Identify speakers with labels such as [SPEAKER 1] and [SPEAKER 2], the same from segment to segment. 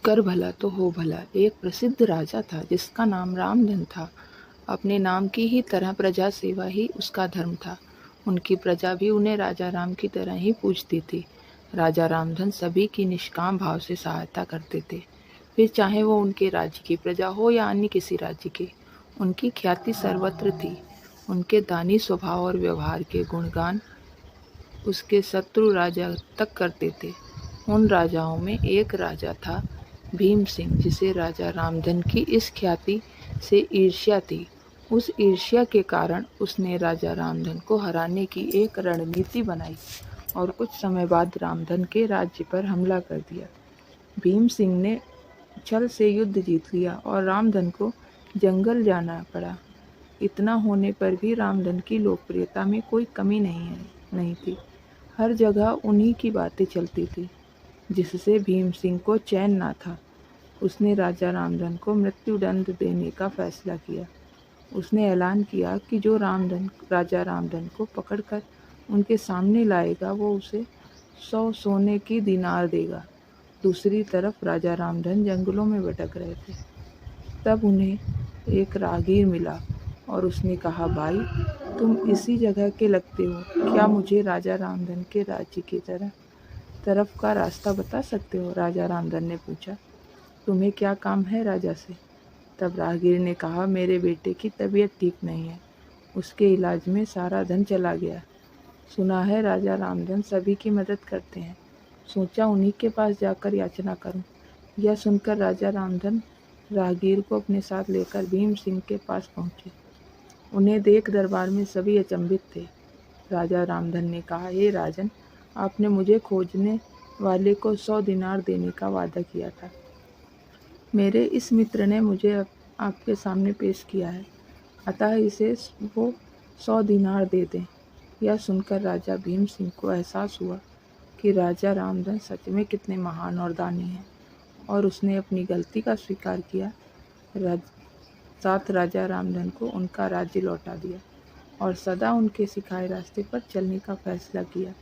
[SPEAKER 1] कर भला तो हो भला। एक प्रसिद्ध राजा था जिसका नाम रामधन था। अपने नाम की ही तरह प्रजा सेवा ही उसका धर्म था। उनकी प्रजा भी उन्हें राजा राम की तरह ही पूजती थी। राजा रामधन सभी की निष्काम भाव से सहायता करते थे, फिर चाहे वो उनके राज्य की प्रजा हो या अन्य किसी राज्य की। उनकी ख्याति सर्वत्र थी। उनके दानी स्वभाव और व्यवहार के गुणगान उसके शत्रु राजा तक करते थे। उन राजाओं में एक राजा था भीम सिंह, जिसे राजा रामधन की इस ख्याति से ईर्ष्या थी। उस ईर्ष्या के कारण उसने राजा रामधन को हराने की एक रणनीति बनाई और कुछ समय बाद रामधन के राज्य पर हमला कर दिया। भीम सिंह ने छल से युद्ध जीत लिया और रामधन को जंगल जाना पड़ा। इतना होने पर भी रामधन की लोकप्रियता में कोई कमी नहीं थी। हर जगह उन्हीं की बातें चलती थी, जिससे भीम सिंह को चैन ना था। उसने राजा रामधन को मृत्युदंड देने का फैसला किया। उसने ऐलान किया कि जो राजा रामधन को पकड़कर उनके सामने लाएगा, वो उसे 100 सोने की दीनार देगा। दूसरी तरफ राजा रामधन जंगलों में भटक रहे थे। तब उन्हें एक राहगीर मिला और उसने कहा, भाई, तुम इसी जगह के लगते हो, क्या मुझे राजा रामधन के राज्य की तरफ का रास्ता बता सकते हो? राजा रामधन ने पूछा। तुम्हें क्या काम है राजा से? तब राहगीर ने कहा, मेरे बेटे की तबीयत ठीक नहीं है, उसके इलाज में सारा धन चला गया। सुना है राजा रामधन सभी की मदद करते हैं, सोचा उन्हीं के पास जाकर याचना करूं। यह सुनकर राजा रामधन राहगीर को अपने साथ लेकर भीम सिंह के पास पहुंचे। उन्हें देख दरबार में सभी अचंभित थे। राजा रामधन ने कहा, हे राजन, आपने मुझे खोजने वाले को 100 दिनार देने का वादा किया था। मेरे इस मित्र ने मुझे आपके सामने पेश किया है, अतः इसे वो 100 दिनार दे दें। यह सुनकर राजा भीम सिंह को एहसास हुआ कि राजा रामधन सच में कितने महान और दानी हैं, और उसने अपनी गलती का स्वीकार किया। साथ राजा रामधन को उनका राज्य लौटा दिया और सदा उनके सिखाए रास्ते पर चलने का फैसला किया।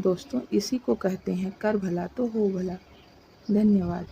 [SPEAKER 1] दोस्तों, इसी को कहते हैं कर भला तो हो भला। धन्यवाद।